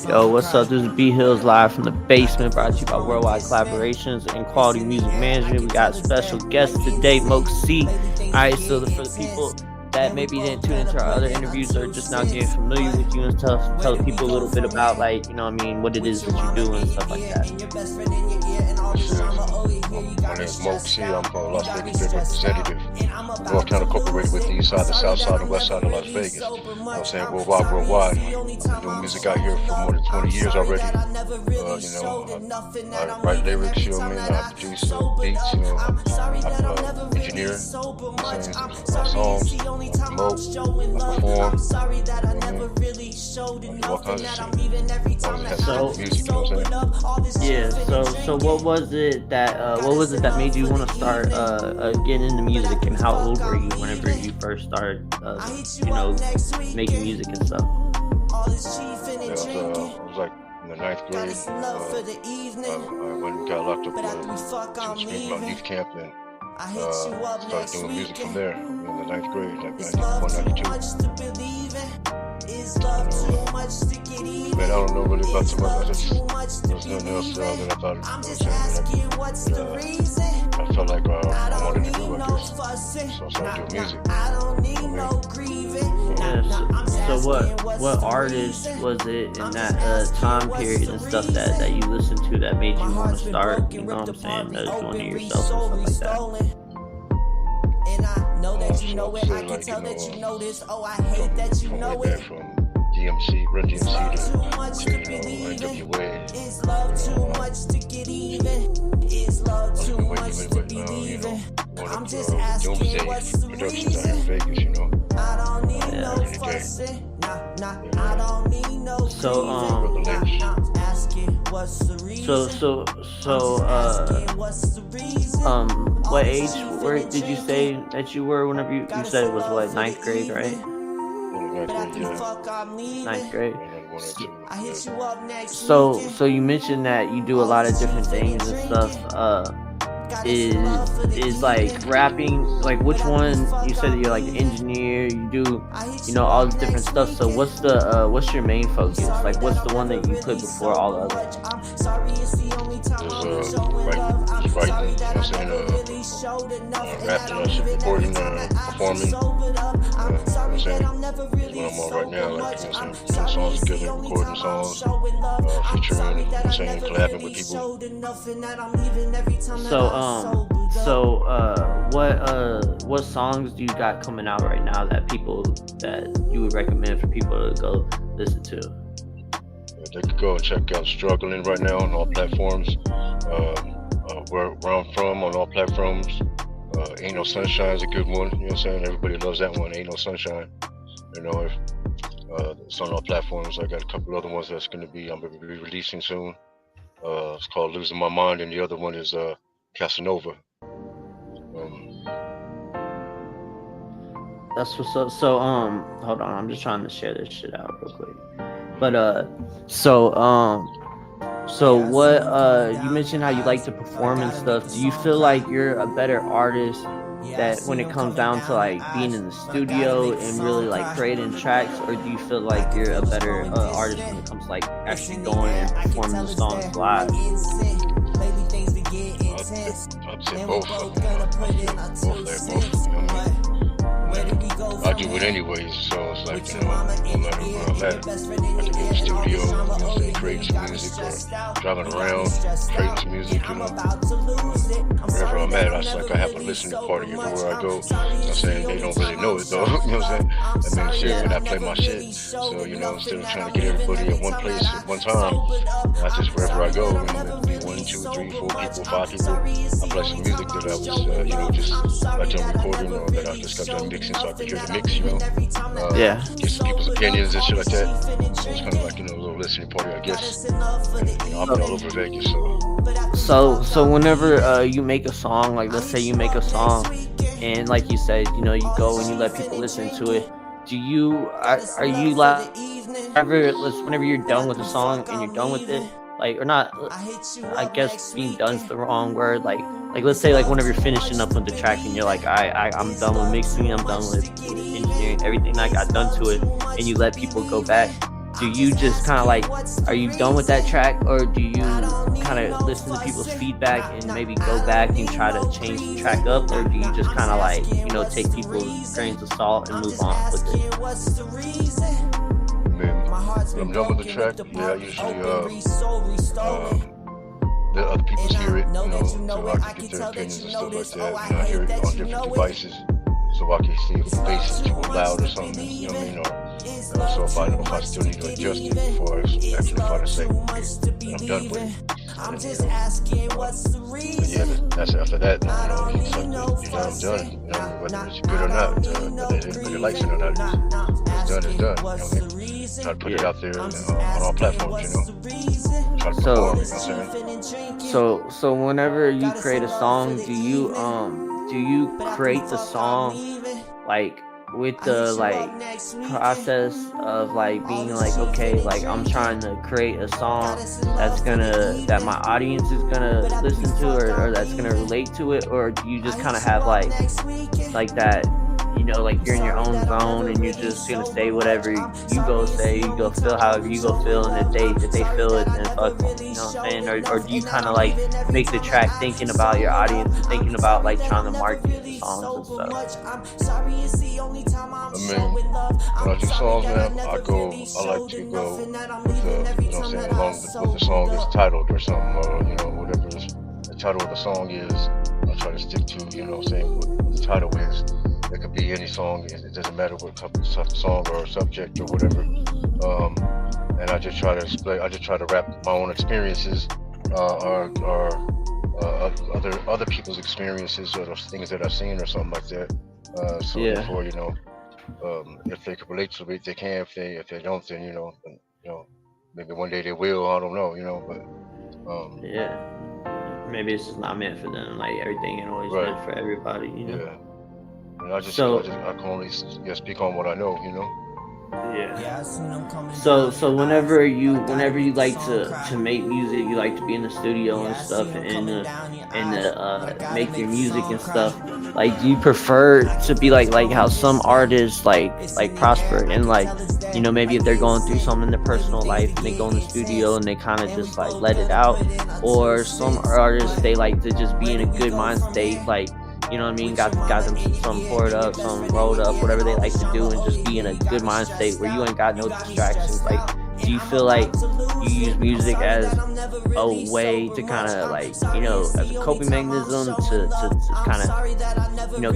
Yo, what's up? This is Bhillz live from the basement, brought to you by Worldwide Collaborations and Quality Music Management. We got special guests today, Moc C. Alright, so for the people that maybe didn't tune into our other interviews or just now getting familiar with you and stuff, tell the people a little bit about, like, what it is that you do and stuff like that. My name is Moc C. I'm from Las Vegas Big representative. North County Incorporated with the east side, the south side, and west side of Las Vegas. You know what I'm saying? Worldwide. I've been doing music out here for more than 20 years already. I write lyrics, you know what I mean? I produce beats, I engineer, songs, I promote, I perform, all kinds of shit. So, music, you know what I'm saying? Yeah, so what was it that made you want to start getting into music, and how old were you whenever you first started making music and stuff? Yeah, I was like in the 9th grade. I went and got locked up to Springfield Youth Camp and started doing music from there in the 9th grade, like 1992. Man, I don't know really about too much. There's nothing else that I thought. I felt like I wanted to do, I guess. So I started doing music. Yeah, so what artist was it in that time period and stuff that you listened to that made you want to start, you know what I'm saying, doing it yourself and stuff like that? From DMC, Run DMC to NWA. Doomsday Productions out here in Vegas, you know. What age did you say that you were whenever you said it was what, 9th grade, right? 9th grade. So you mentioned that you do a lot of different things and stuff. Is like rapping, like which one? You said that you're like an engineer, you do all this different stuff, so what's your main focus? Like what's the one that you put before all the others? Writing, you know what I'm saying, rapping, recording, performing, you know what I'm saying, that's what I'm on right now, like, you know what I'm saying, putting songs together, recording songs, featuring, you know what I'm saying, collabing with people. What songs do you got coming out right now that you would recommend for people to go listen to? They could go and check out Struggling right now on all platforms. Where I'm from on all platforms. Ain't No Sunshine is a good one, you know what I'm saying? Everybody loves that one, Ain't No Sunshine. You know, it's on all platforms. I got a couple other ones I'm gonna be releasing soon. It's called Losing My Mind, and the other one is Casanova. That's what's up. So hold on, I'm just trying to share this shit out real quick. But so what you mentioned how you like to perform and stuff. Do you feel like you're a better artist that when it comes down to like being in the studio and really like creating tracks, or do you feel like you're a better artist when it comes to like actually going and performing the songs live? I'd say both. I do it anyways, so it's like, no matter where I'm at, I can be in the studio, you know what I'm saying, creating some music, or driving around, creating some music, wherever I'm at, it's like I have a listening party everywhere I go. You know what I'm saying? They don't really know it though, you know what I'm saying? That means shit when I play my shit. So, instead of trying to get everybody at one place at one time, I just wherever I go, it'll be 1, 2, 3, 4 people, 5 people. I play some music that I was, just got done recording, or that I just got done mixing, so I could hear the mix, get some people's opinions and shit like that. So it's kind of like, a little listening party, I guess. And, I've been all over Vegas, so whenever you make a song, like let's say you make a song, and like you said, you go and you let people listen to it. Are you like whenever you're done with the song and you're done with it, like, or not? I guess being done's the wrong word. Like let's say like whenever you're finishing up with the track and you're like, I'm done with mixing, I'm done with engineering, everything I got done to it, and you let people go back. do you just kind of like, are you done with that track, or do you kind of listen to people's feedback and maybe go back and try to change the track up, or do you just kind of like, take people's grains of salt and move on with it? I mean, when I'm done with the track, yeah, I usually let other people hear it, so I can get their opinions and stuff like that. I hear it on different devices, so I can see if the bass is too loud or something, you know what I mean? So if I still need to adjust it before I actually try to say that I'm done with it. I'm just asking what's the reason. Yeah, that's after that, it's like, I'm done, whether it's good or not, whether anybody likes it or not, it's done, you know what I mean? Try to put it out there on all platforms, try to perform, you know what I'm saying? So whenever you create a song, do you create the song like with the like process of like being like, okay, like I'm trying to create a song that my audience is gonna listen to, or that's gonna relate to it, or do you just kind of have like that, like you're in your own zone and you're just gonna say whatever you go say, you go feel however you go feel, and if they feel it, then fuck them, you know what I'm saying? Or do you kind of like make the track thinking about your audience and thinking about like trying to market the songs and stuff? I mean, when I do songs, man, I like to go with the, you know what I'm saying, along with the song is titled or something, or, whatever the title of the song is, I try to stick to, you know what I'm saying, what the title is. It could be any song, it doesn't matter what type of song or subject or whatever. And I just try to rap my own experiences, or other people's experiences, or those things that I've seen or something like that. Therefore, if they can relate to it, they can. If they don't, then maybe one day they will. I don't know, but maybe it's just not meant for them. Like everything ain't always meant for everybody, Yeah. And I can only speak on what I know, Yeah. So whenever you like to make music, you like to be in the studio and stuff, and make your music and stuff. Like, do you prefer to be like how some artists like prosper and like, maybe if they're going through something in their personal life and they go in the studio and they kind of just like let it out, or some artists, they like to just be in a good mind state, like, you know what I mean? Got them some poured up, some rolled up, whatever they like to do, and just be in a good mind state where you ain't got no distractions. Like, do you feel like you use music as a way to kind of like, as a coping mechanism to kind of,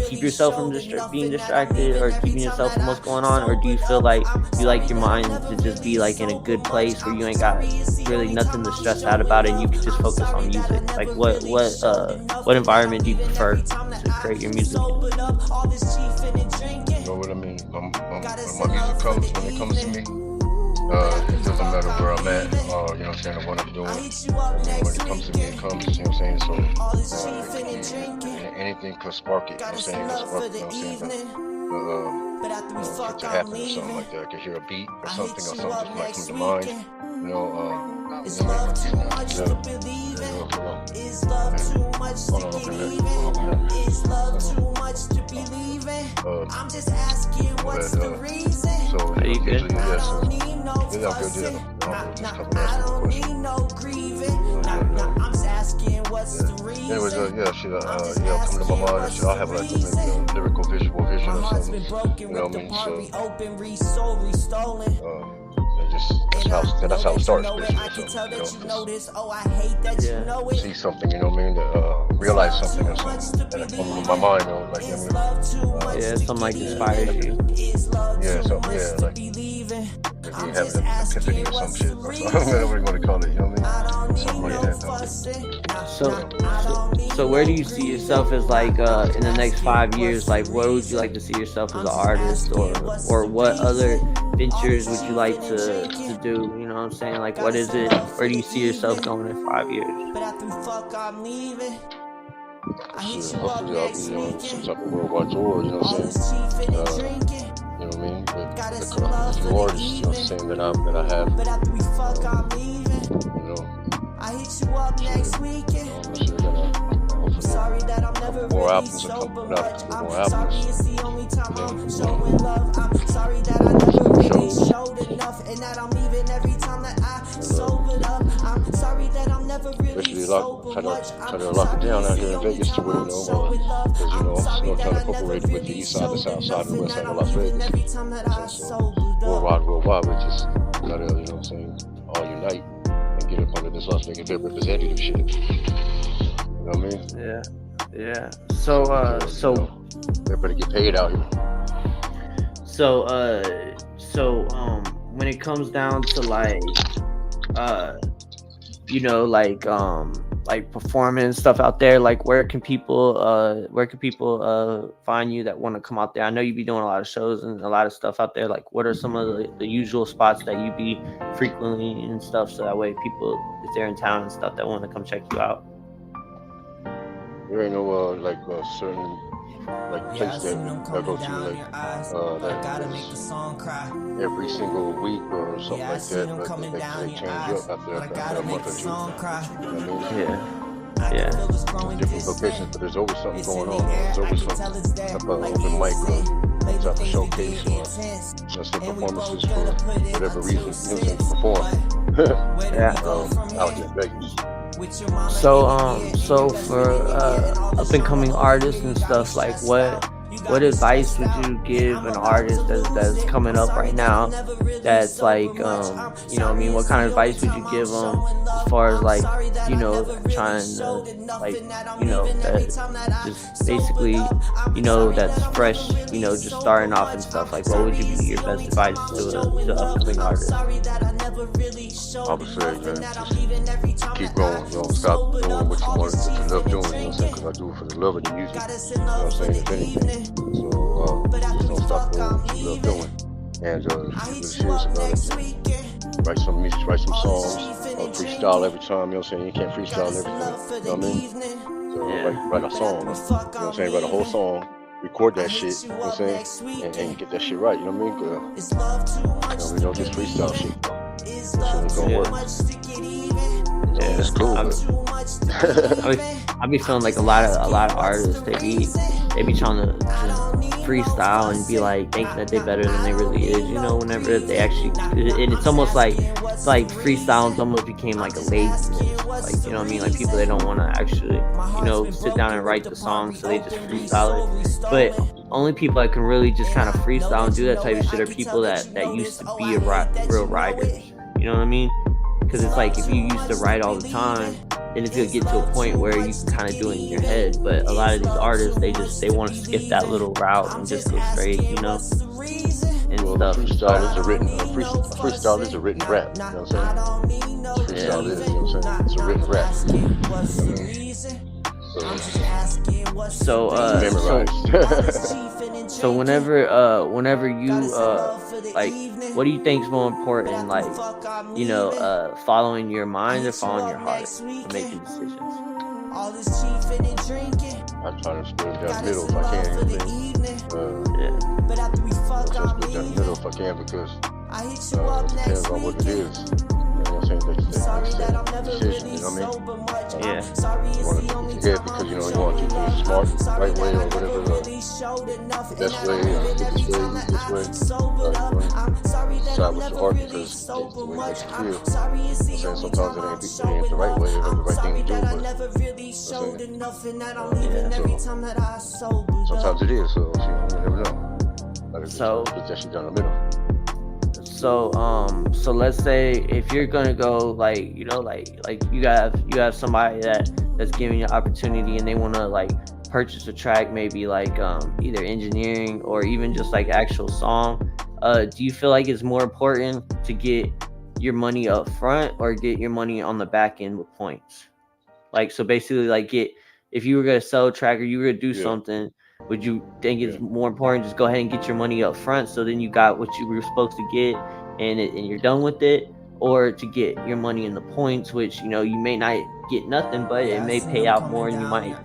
keep yourself from being distracted or keeping yourself from what's going on? Or do you feel like you like your mind to just be like in a good place where you ain't got really nothing to stress out about it and you can just focus on music? Like, what environment do you prefer to create your music in? You know what I mean? When it comes to me, it doesn't matter where I'm at, you know what I'm saying, or what I'm doing. When it comes to me, it comes, you know what I'm saying? So, anything could spark it, you know what I'm saying? To happen or something like that. I could hear a beat or something just might come to mind, I'm just asking what's the reason. Are you good? I don't need no grieving. I'm just asking what's the reason. Anyways, come to my mind. I'll have like a lyrical visual vision or something. You know what I mean? So, that's how it starts, basically. So, see something, you know what I mean? Realize something or something that comes to my mind, like, you know what I mean? Something like inspires you. Like maybe have an epiphany or some shit, or something, whatever you want to call it, you know what I mean? Something like that. So where do you see yourself as like in the next 5 years? Like, where would you like to see yourself as an artist, or what other ventures would you like to do? You know what I'm saying? Like, what is it? Where do you see yourself going in 5 years? Hopefully I'll be on some type of worldwide tour, you know what I'm saying? You know what I mean? With a few artists, you know what I'm saying, that I have. I hit you up next weekend. Sorry that I'm never really sober much. I'm sorry it's the only time I'm showing love. I'm sorry that I never for sure. showed enough, and that I'm leaving every time that I sobered up. I'm sorry that I'm never really sober much. Try to lock it down out here in Vegas to where, because, I'm trying to incorporate it with the east side, the south side, and the west side of Las Vegas. So, worldwide, we just gotta, you know what I'm saying, all unite and get up under this Las Vegas representative shit. You know what I mean? Yeah. So everybody get paid out here. So when it comes down to like performing and stuff out there, like where can people find you that want to come out there? I know you be doing a lot of shows and a lot of stuff out there. Like what are some of the usual spots that you be frequently and stuff, so that way people, if they're in town and stuff, that want to come check you out? There ain't no certain place that I go to that is every single week or something like that, but they change up after a month or two. You know what I mean? Yeah. Different locations, but there's always something going on. There's always some type of open mic or type of showcase or some performances for whatever reason, to perform. Out here in Vegas. So for up and coming artists and stuff, like what advice would you give an artist that's coming up right now, that's like what kind of advice would you give them as far as like trying to that just basically that's fresh, just starting off and stuff, like what would you be your best advice to upcoming artists? I would say, man, just keep going, don't stop doing what you want to love doing, you know what I'm saying, because I do it for the love of the music, you know what I'm saying, if anything. So just don't stop doing what you love doing, and be serious about it. Write some music, write some songs, freestyle every time, you know what I'm saying, you can't freestyle everything, you know what I mean? So write a song, you know what I'm saying, write a whole song, record that shit, you know what I'm saying, and get that shit right, you know what I mean? We don't just freestyle shit. That shit ain't gonna work. Yeah, it's cool. I be feeling like a lot of artists, they be trying to just freestyle and be like thinking that they're better than they really is, whenever they actually, and it's almost like freestyling almost became like a laziness, like, you know what I mean, like people, they don't want to actually sit down and write the song, so they just freestyle it. But only people that can really just kind of freestyle and do that type of shit are people that used to be real writers, you know what I mean? Because it's like, if you used to write all the time, then it's gonna get to a point where you can kind of do it in your head. But a lot of these artists, they want to skip that little route and just go straight, and stuff. Freestyle is a written rap, you know what I'm saying? Freestyle is, you know what I'm saying? It's a written rap. So whenever you what do you think is more important, like following your mind or following your heart when making decisions? I try to split it down the middle if I can, you know what I mean? I try to split it down the middle if I can, because it depends on what it is. You know what I'm saying? That decision, you know what I mean? You want to think your head because, you want to do it smart, right way, or whatever, the best way, this way. Decide what's your heart, because it's the way it makes you feel. I'm saying sometimes it ain't the right way, or the right thing to do, but sometimes it is, so you never know. So put that shit down the middle. So let's say if you're gonna go like you have somebody that's giving you an opportunity and they want to purchase a track, maybe either engineering or even just actual song, do you feel like it's more important to get your money up front or get your money on the back end with points? So basically if you were gonna sell a track or you were gonna do something, would you think it's more important just go ahead and get your money up front, so then you got what you were supposed to get and you're done with it, or to get your money in the points, which you may not get nothing, but it may pay out more and you might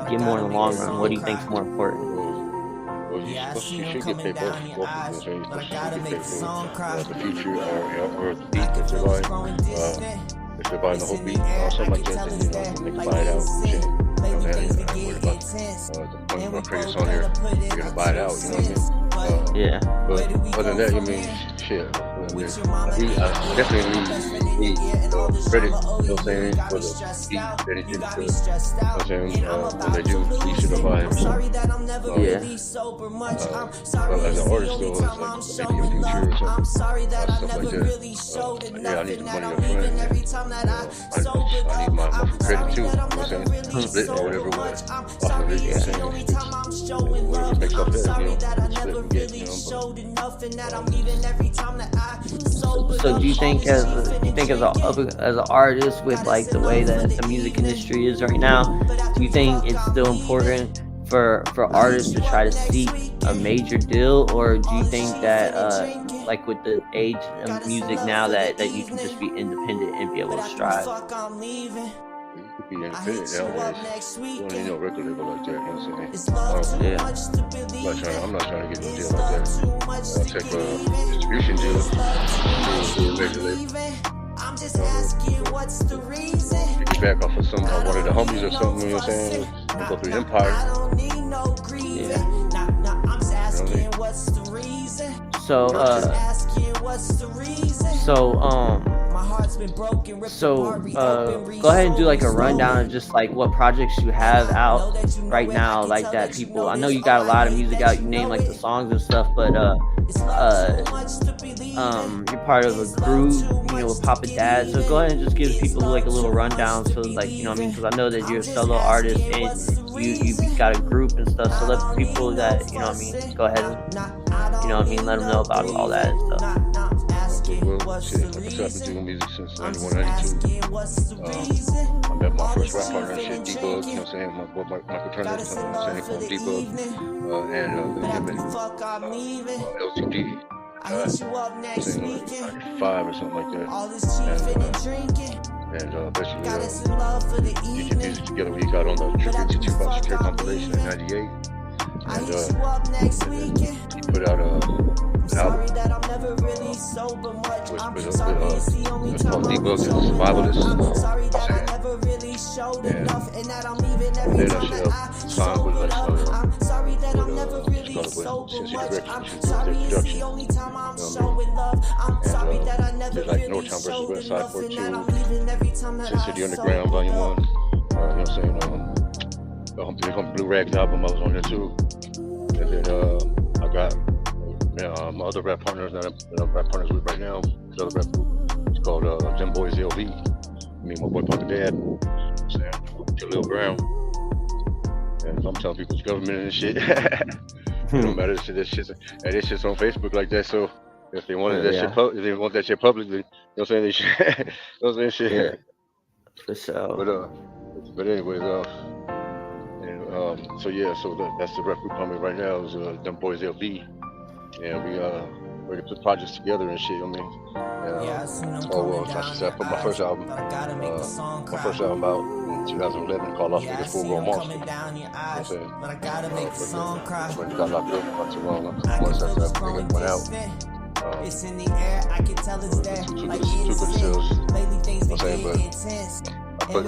get more in the long run? What do you think is more important? Well, you should get paid both of them. You should get paid for the future or the beat that you're buying. If you're buying the whole beat or something like that, then they can buy it out. know what I'm saying? I ain't worried about the money going crazy on there. You're gonna buy it out, you know what I mean? Yeah. But other than that, I mean, shit. I definitely need credit, you know what I'm saying, for the beat that it did, you know what I'm saying, when they do release it or buy it or something. Yeah. But as an artist, though, it's like maybe in the future or something, stuff like that. Yeah, I need the money up front. I need my credit too, you know what I'm saying, split or whatever it was, off of it, you know what I'm saying, whatever it makes off that, you know, split and get, you know, So do you think as an artist with like the way that the music industry is right now, do you think it's still important for artists to try to seek a major deal, or do you think that like with the age of music now that you can just be independent and be able to strive? You could be independent nowadays. You don't need no record label like that, you know what I'm saying? Yeah. I'm not trying to get no deal like that. I'll take a distribution deal to a major label. I'm just asking what's the reason. Piggyback off of one of the homies or something, you know what I'm saying? And go through Empire. I don't need no grieving. I'm just asking what's the reason. So My heart's been broken, go ahead and do like a rundown of just like what projects you have out right now, like that people. I know you got a lot of music out. You name like the songs and stuff, but you're part of a group, you know, with Papa Dad. So go ahead and just give people like a little rundown. So like, you know what I mean? Because I know that you're a solo artist and you got a group and stuff. So let people that, you know what I mean, go ahead and, you know what I mean, let them know about all that and stuff. Well, shit, like I said, I've been doing music since 91, 92. I met my first rap partner and shit, D-Bug, you know what I'm saying? My boy Michael Turner, you know what I'm saying? Called D-Bug. And him and LTD. Saying like 5 or something like that. And basically, did music together. We got on the Tribute to Tupac Secure compilation in 98. And he put out an album. It's called D-Bug and Survivalist. And then I should have signed with Sensory Direction. She did their production. And did like Northtown vs. Westside Part 2, Sin City Underground Volume 1. You know what I'm saying? The Blue Rags album, I was on there too. And then I got my other rap partners that I'm rap partners with right now. This other rap group, it's called Them Boys LV. Me and my boy Papa Dad. You know what I'm saying? Jaleel Brown. And I'm telling people it's government and shit. It don't matter. This shit's on Facebook like that. So if they wanted shit, if they want that shit publicly, you know what I'm saying? They should. You know what I'm saying? Shit. Yeah. For sure. But anyways, so that's the rap group coming right now is Them Boys LV, and we're gonna put projects together and shit. I mean, I should say I put my first album out in 2011 called Lost Vegas Full Grown Monster. You know what I'm saying? When it got locked up not too long, once that thing went out. It's in the air, I can tell it's there. Two good sales. You know what I'm saying? But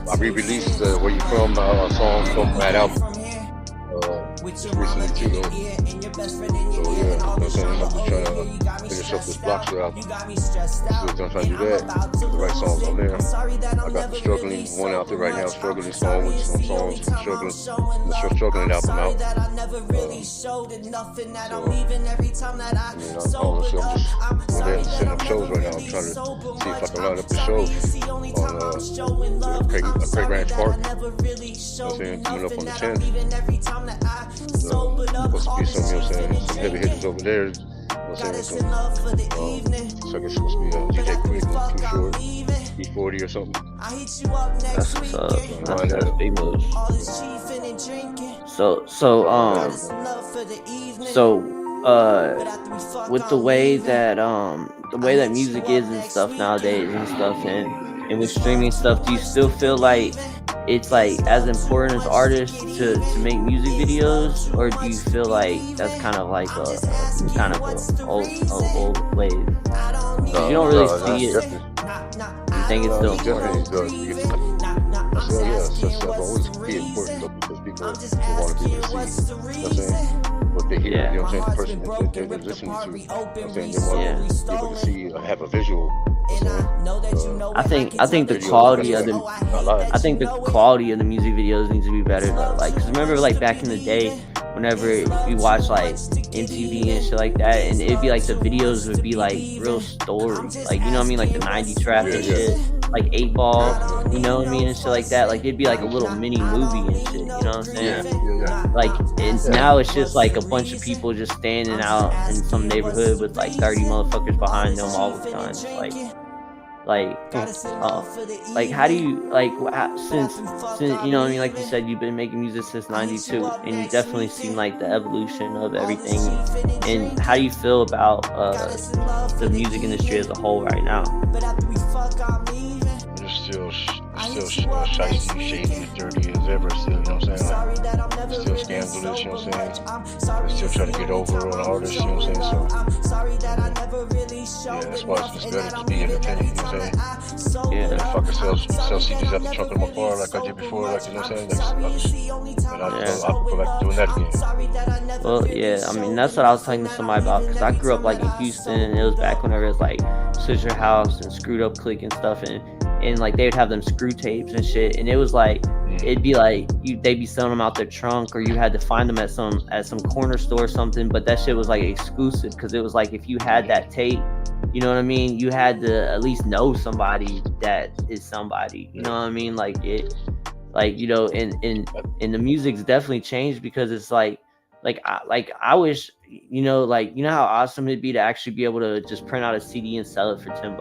I re-released Where You From, a song from that album. Just recently too though. So yeah, you know what I'm saying? I'm just trying to finish up this Blockster album. So I'm trying to do that. Put the right songs on there. I got the Struggling one out there right now, Struggling song with some songs from the Struggling album out. I'm just setting up shows right now. I'm trying to see if I can line up the show on Craig Ranch Park. You know what I'm saying? Coming up on the 10th. Supposed to be some, you know what I'm saying, some heavy hitters over there. You know what I'm saying? So I guess it's supposed to be DJ Quick, Too Short, E40 or something. That's what's up. That's big moves. With the way that music is and stuff nowadays and stuff, and with streaming stuff, do you still feel like it's like as important as artists to make music videos, or do you feel like that's kind of like a old wave? You don't really see it. You think it's still important? That's Success will always be important though, because people will want to be able to see, you know what I'm saying, what they hear, you know what I'm saying, the person that they're listening to, you know what I'm saying, they want to be able to see, have a visual, you know what I'm saying. I think the quality of the quality of the music videos needs to be better though. Like, 'cause remember like back in the day, whenever we watched like MTV and shit like that, and it'd be like the videos would be like real stories, like, you know what I mean, like the 90s rap and shit, like 8 Ball, you know what I mean, and shit like that. Like it'd be like a little mini movie and shit, you know what I'm saying? Like, and now it's just like a bunch of people just standing out in some neighborhood with like 30 motherfuckers behind them all the time. Like how do you since you know what I mean, like you said, you've been making music since '92, and you definitely seen like the evolution of everything. And how do you feel about the music industry as a whole right now? It's still shicey, shady, as dirty as ever. Still, you know what I'm saying? Like, still scandalous, you know what I'm saying? Still trying to get over on artists, you know what I'm saying? So, yeah, that's why it's just better to be independent, you know what I'm saying? Yeah. If I could sell CDs out the trunk of my car like I did before, like, you know what I'm saying? I'll go back to doing that again. Well, yeah, I mean, that's what I was talking to somebody about, because I grew up like in Houston, and it was back whenever it was like Sister House and Screwed Up Click and stuff, and like they would have them screw tapes and shit, and it was like it'd be like they'd be selling them out their trunk, or you had to find them at some corner store or something. But that shit was like exclusive, because it was like if you had that tape, you know what I mean, you had to at least know somebody that is somebody, you know what I mean, like it, like, you know, and the music's definitely changed, because it's like I wish, you know, like, you know how awesome it'd be to actually be able to just print out a CD and sell it for $10.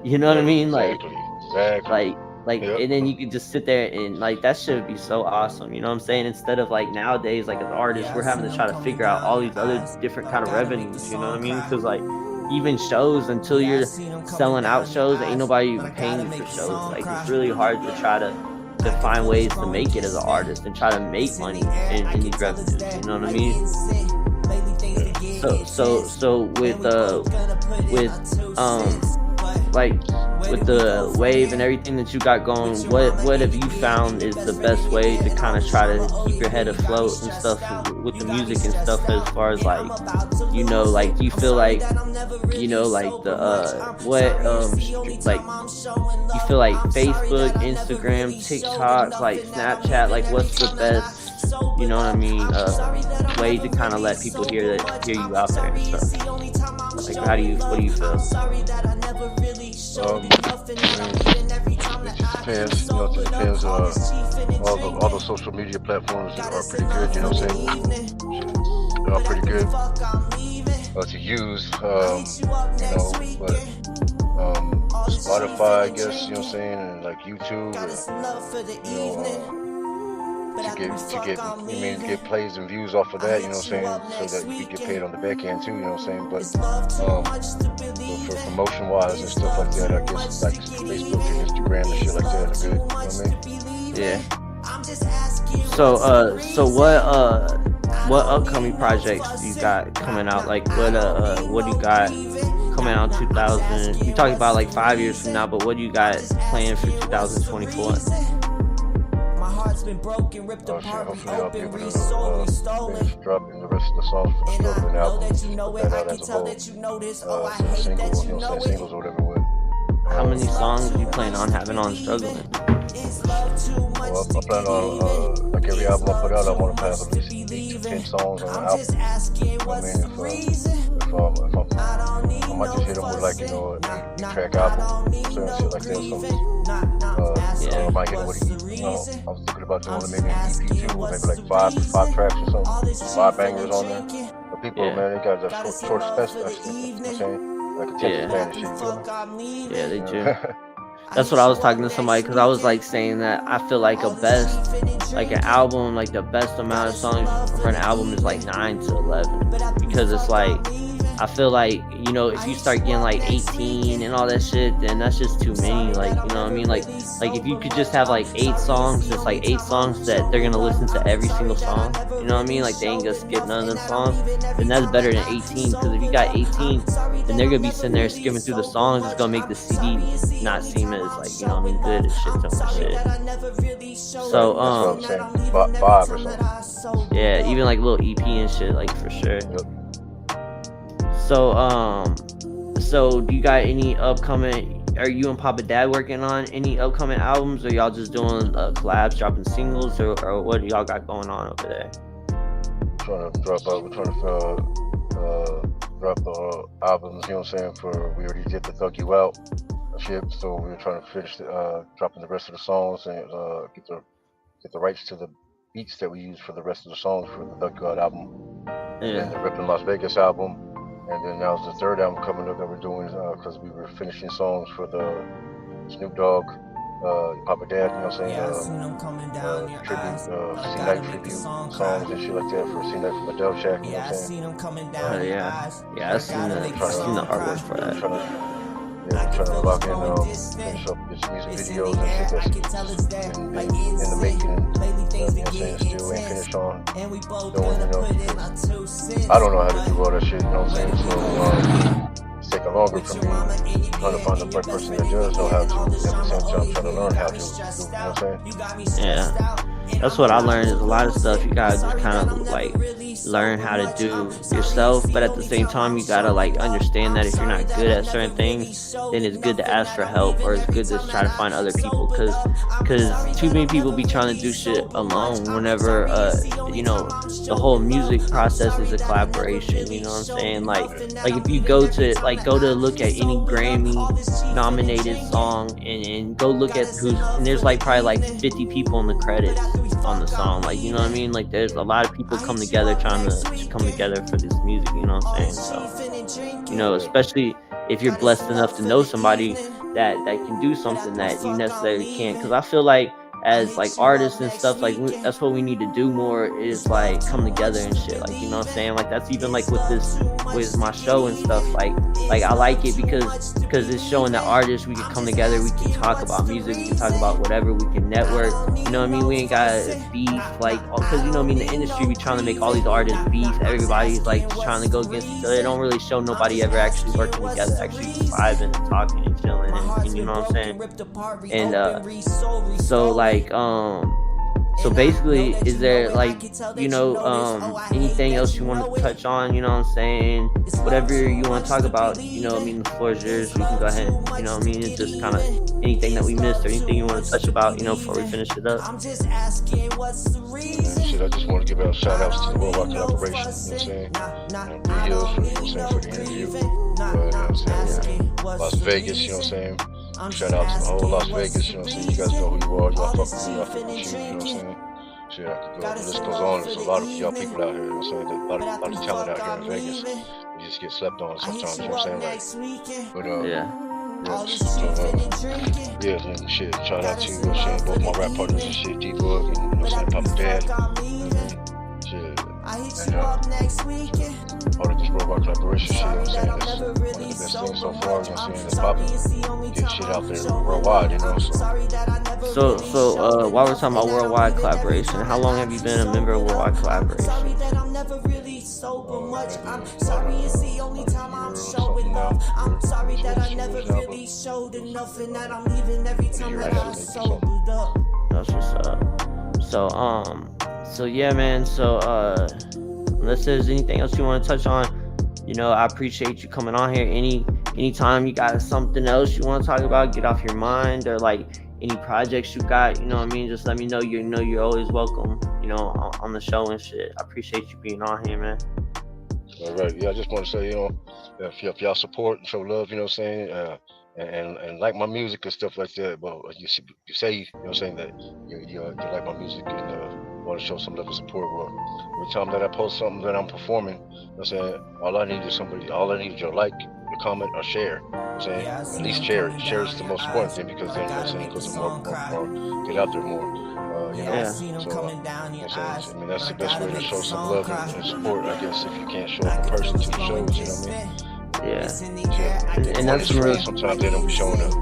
You know what I mean? Exactly. Like, and then you could just sit there and like that shit would be so awesome. You know what I'm saying? Instead of like nowadays, like as artists, we're having to try to figure out all these other different kind of revenues. You know what I mean? Because like even shows, until you're selling out shows, ain't nobody even paying you for shows. Like it's really hard to try to find ways to make it as an artist and try to make money in these revenues. You know what I mean? So like with the wave and everything that you got going, what have you found is the best way to kind of try to keep your head afloat and stuff with the music and stuff, as far as like, you know, like, do you feel like, you know, like the like, you feel like Facebook, Instagram, TikTok, like Snapchat, like what's the best, you know what I mean, way to kind of let people hear you out there and stuff? Like, what do you feel? It just depends, you know, it depends. All the social media platforms are pretty good, you know what I'm saying? They're all pretty good to use, you know, but Spotify, I guess, you know what I'm saying, and like YouTube, you know, to get plays and views off of that, you know what I'm saying, so that you get paid on the back end too, you know what I'm saying, but for promotion wise and stuff like that, I guess like Facebook and Instagram and shit like that are good, you know what I mean? Yeah. So what upcoming projects you got coming out? Like what do you got coming out in 2000? You talking about like 5 years from now, but what do you got planned for 2024? Been broken, ripped apart, hopefully I'll be able to finish dropping the rest of the songs for the Struggling album, put that out as a whole, singles, you know what I'm saying, singles or whatever. How many songs do you plan on having on Struggling? Well, I plan on, like every album I put out, I want to have at least 8 to 10 songs on the album. You know what I mean, I might just hit them with like, you know, an 8-track album, certain shit like that. So I might hit them with, you know, I was thinking about doing maybe an EP too, maybe like 5 tracks or something, 5 bangers on there. But people, man, they got that short special, you know what I'm saying? Like attention span and shit, you know? Yeah, they do. That's what I was talking to somebody, because I was like saying that I feel like like an album, like the best amount of songs for an album is like 9 to 11, because it's like I feel like, you know, if you start getting like 18 and all that shit, then that's just too many. Like, you know what I mean? Like if you could just have like 8 songs, it's like 8 songs that they're gonna listen to every single song. You know what I mean? Like they ain't gonna skip none of them songs. Then that's better than 18. Because if you got 18, then they're gonna be sitting there skimming through the songs. It's gonna make the CD not seem as like, you know what I mean, good as shit ton of shit. So That's what I'm saying. Five or something. yeah, even like little EP and shit, like for sure. Yep. So do you got any upcoming? Are you and Papa Dad working on any upcoming albums, or y'all just doing collabs, dropping singles, or what do y'all got going on over there? We're trying to drop albums. You know what I'm saying? We already did the Thug You Out shit, so we were trying to finish dropping the rest of the songs and get the rights to the beats that we use for the rest of the songs for the Thug You Out album. Yeah. And the Rippin' Las Vegas album. And then now the third album coming up that we're doing because we were finishing songs for the Snoop Dogg, Papa Dad, you know what I'm saying? Tribute, C-Night tribute songs and shit like that for C-Night from Adele Shack, you know what I'm saying? Yeah, I seen the artwork for that. Trying to lock in, finish up his music videos and shit that's in the making, you know what I'm saying, still ain't finished on doing, you know, I don't know how to do all that shit, you know what I'm saying, so it's taking longer for me trying to find the right person that does know how to, at the same time trying to learn how to, you know what I'm saying? Yeah. That's what I learned is a lot of stuff you gotta just kind of like learn how to do yourself, but at the same time you gotta like understand that if you're not good at certain things, then it's good to ask for help, or it's good to try to find other people, because too many people be trying to do shit alone whenever you know, the whole music process is a collaboration, you know what I'm saying? Like if you go to look at any Grammy nominated song and go look at and there's like probably like 50 people in the credits on the song, like, you know what I mean? Like there's a lot of people come together trying to come together for this music, you know what I'm saying? So, you know, especially if you're blessed enough to know somebody that can do something that you necessarily can't, because I feel like as like artists and stuff, like that's what we need to do more, is like come together and shit, like, you know what I'm saying? Like that's even like with my show and stuff, like I like it because it's showing that artists, we can come together, we can talk about music, we can talk about whatever, we can network, you know what I mean? We ain't got beef, like, because, you know what I mean, the industry, we trying to make all these artists beef, everybody's like just trying to go against each other. They don't really show nobody ever actually working together, actually vibing and talking and chilling, and you know what I'm saying? And so so basically, is there like, you know, anything else you want to touch on, you know what I'm saying? Whatever you want to talk about, you know what I mean, the floor is yours, we can go ahead, you know what I mean? It's just kind of anything that we missed or anything you want to touch about, you know, before we finish it up. Shit, I just want to give out shout outs to the Worldwide Collaboration, you know what I'm saying? Bhillz, you know what I'm saying, for the interview. You know what I'm saying? Las Vegas, you know what I'm saying? Shout out to the whole Las Vegas, you know what I'm saying? You guys know who you are, y'all fuck with me, I fuck with you, you know what I'm saying? Shit, the list goes on. There's a lot of y'all people out here, you know what I'm saying? A lot of talent out here in Vegas. You just get slept on sometimes, you know what I'm saying? Like, but yeah, shit, shout out to, you know what I'm saying, both my rap partners and shit, D-Book, and, you know what I'm saying, Papa Dad. Shit. And part of this Worldwide Collaboration shit, you know what I'm saying? That's one of the best things so far, you know what I'm saying? That's popping. Get shit out there worldwide, you know, So while we're talking about Worldwide Collaboration, how long have you been a member of Worldwide Collaboration? That's what's up. So yeah, man, so unless there's anything else you want to touch on, you know, I appreciate you coming on here. Anytime you got something else you want to talk about, get off your mind, or like any projects you got, you know what I mean, just let me know. You know you're always welcome, you know, on the show and shit. I appreciate you being on here, man. All right, yeah, I just want to say, you know, if y'all support and show love, you know what I'm saying, and like my music and stuff like that, but you say, you know what I'm saying, that you like my music and want to show some love and support. Well, every time that I post something that I'm performing, you know what I'm saying, all I need is your like, your comment, or share. You know what I'm saying, at least share it. Share is the most important thing, because then, you know what I'm saying, because more get out there more. You know, Yeah. so you know what I'm saying? I mean, that's the best way to show some love and support, I guess, if you can't show up in person to the shows. You know what I mean? Yeah. Yeah. And On that's the some real. screen, sometimes they don't be showing up.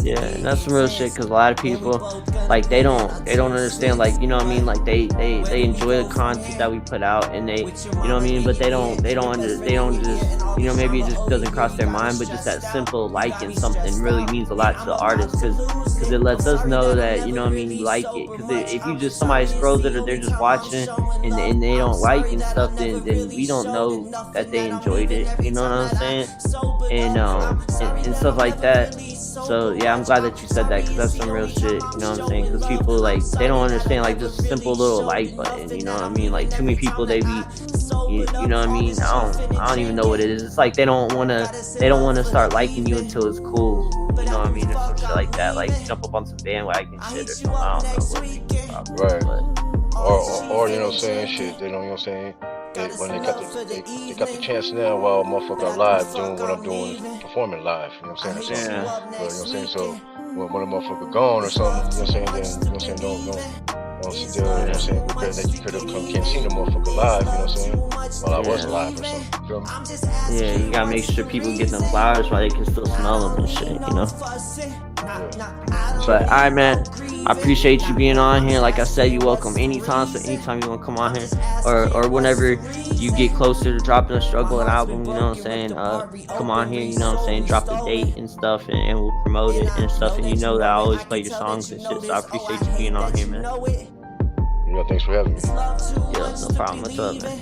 Yeah, and that's some real shit. Cause a lot of people, like, they don't understand. Like, you know what I mean? Like, they enjoy the content that we put out, and they, you know what I mean. But they don't just, you know, maybe it just doesn't cross their mind. But just that simple liking something really means a lot to the artist, cause it lets us know that, you know what I mean, you like it. Cause if you just, somebody scrolls it or they're just watching and they don't like and stuff, then we don't know that they enjoyed it. You know what I'm saying? And stuff like that. So yeah, I'm glad that you said that, because that's some real shit. You know what I'm saying? Because people, like, they don't understand, like, just a simple little like button. You know what I mean? Like, too many people, they be, you know what I mean? I don't even know what it is. It's like they don't wanna start liking you until it's cool. You know what I mean? Or some shit like that. Like, jump up on some bandwagon shit or something. I don't know what people talk about, Right. but Or you know what I'm saying? Shit, they don't, you know what I'm saying? When they got the chance now while motherfucker live doing what I'm doing, performing live, you know what I'm saying? yeah. But, you know what I'm saying? So when a motherfucker gone or something, you know what I'm saying? Then, you know what I'm saying? Don't sit there, you know what I'm saying? Regret that you could have can't see the motherfucker live, you know what I'm saying? While I was alive or something, you feel me? Yeah, you gotta make sure people get them flowers while they can still smell them and shit, you know? But alright, man, I appreciate you being on here. Like I said, you're welcome anytime. So anytime you want to come on here, or whenever you get closer to dropping a Struggle album, you know what I'm saying? Come on here, you know what I'm saying? Drop the date and stuff, and we'll promote it and stuff. And you know that I always play your songs and shit. So I appreciate you being on here, man. Yeah, thanks for having me. Yeah, no problem. What's up, man?